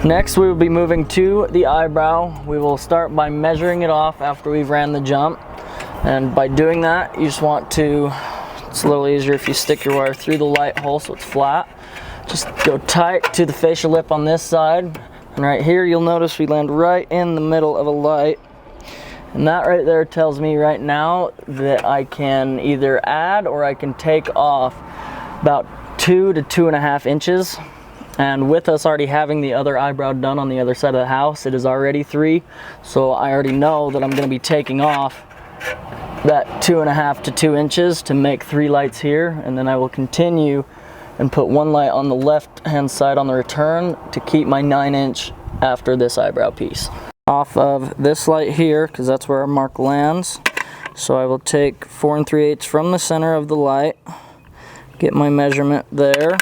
Next, we will be moving to the eyebrow. We will start by measuring it off after we've ran the jump. And by doing that, you just want to, it's a little easier if you stick your wire through the light hole so it's flat. Just go tight to the facial lip on this side. And right here, you'll notice we land right in the middle of a light. And that right there tells me right now that I can either add or I can take off about 2 to 2.5 inches. And with us already having the other eyebrow done on the other side of the house, it is already 3. So I already know that I'm going to be taking off that 2.5 to 2 inches to make 3 lights here. And then I will continue and put 1 light on the left hand side on the return to keep my 9-inch after this eyebrow piece. Off of this light here, because that's where our mark lands. So I will take 4 3/8 from the center of the light, get my measurement there.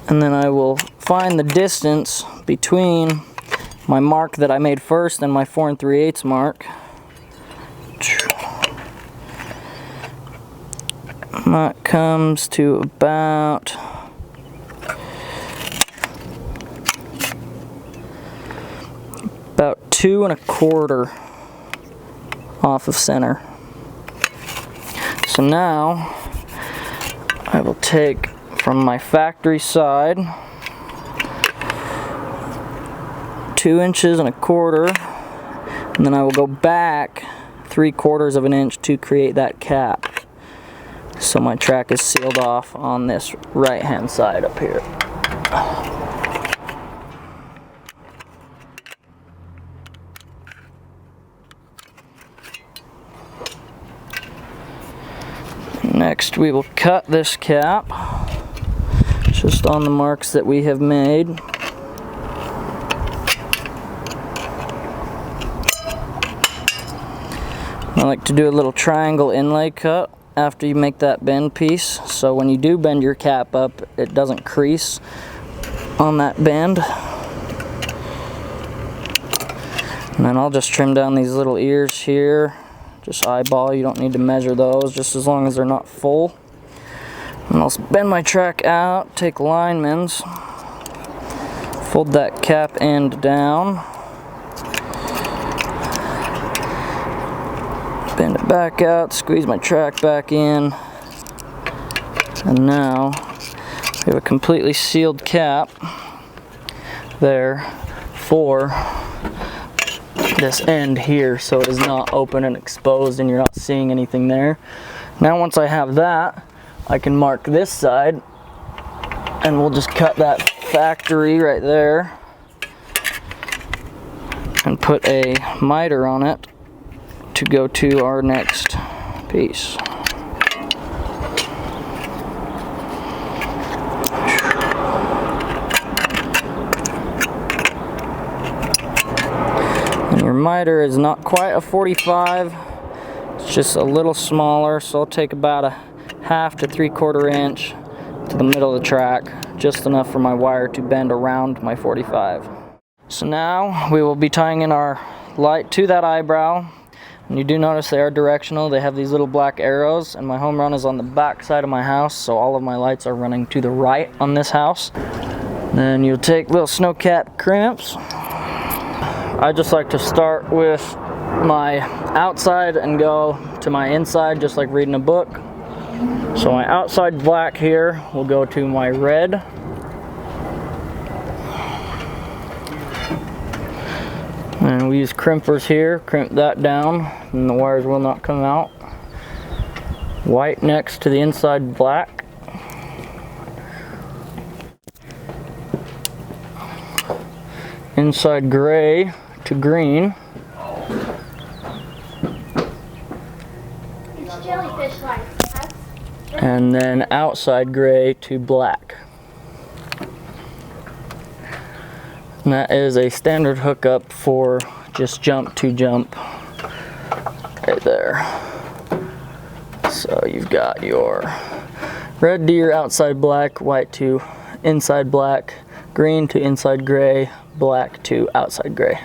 And then I will find the distance between my mark that I made first and my 4 3/8 mark. That comes to about about 2 1/4 off of center. So now I will take from my factory side 2 1/4 inches, and then I will go back 3/4 of an inch to create that cap. So my track is sealed off on this right hand side up here. Next we will cut this cap just on the marks that we have made. I like to do a little triangle inlay cut after you make that bend piece, so when you do bend your cap up, it doesn't crease on that bend. And then I'll just trim down these little ears here, just eyeball. You don't need to measure those, just as long as they're not full. And I'll bend my track out, take linemen's, fold that cap end down, bend it back out, squeeze my track back in, and now we have a completely sealed cap there for this end here, so it is not open and exposed and you're not seeing anything there. Now once I have that, I can mark this side, and we'll just cut that factory right there and put a miter on it to go to our next piece. And your miter is not quite a 45, it's just a little smaller, so I'll take about a 1/2 to 3/4 inch to the middle of the track, just enough for my wire to bend around my 45. So now we will be tying in our light to that eyebrow, and you do notice they are directional. They have these little black arrows, and my home run is on the back side of my house, so all of my lights are running to the right on this house. Then you'll take little snow cap crimps. I just like to start with my outside and go to my inside, just like reading a book. So my outside black here will go to my red. And we use crimpers here, crimp that down, and the wires will not come out. White next to the inside black. Inside gray to green. It's jellyfish lights. And then outside gray to black. And that is a standard hookup for just jump to jump right there. So you've got your red to your outside black, white to inside black, green to inside gray, black to outside gray.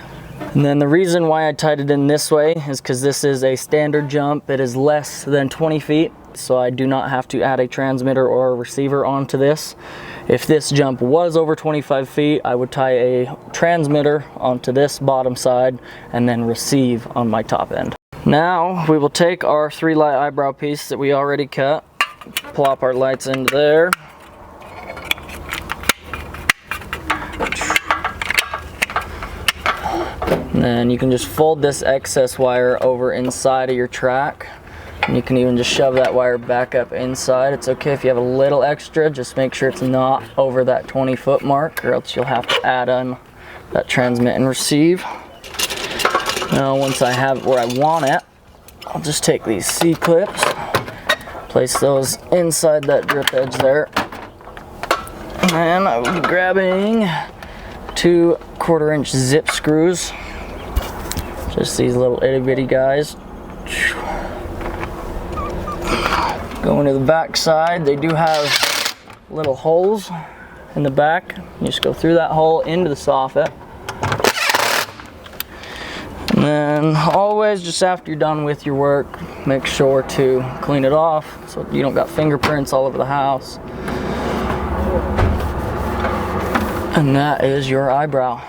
And then the reason why I tied it in this way is because this is a standard jump. It is less than 20 feet, so I do not have to add a transmitter or a receiver onto this. If this jump was over 25 feet, I would tie a transmitter onto this bottom side and then receive on my top end. Now we will take our 3 light eyebrow piece that we already cut, plop our lights into there. And then you can just fold this excess wire over inside of your track. And you can even just shove that wire back up inside. It's okay if you have a little extra, just make sure it's not over that 20-foot mark, or else you'll have to add on that transmit and receive. Now once I have it where I want it, I'll just take these C-clips, place those inside that drip edge there. And I will be grabbing 2 1/4-inch zip screws. Just these little itty bitty guys. Going to the back side, they do have little holes in the back. You just go through that hole into the soffit. And then always, just after you're done with your work, make sure to clean it off so you don't got fingerprints all over the house. And that is your eyebrow.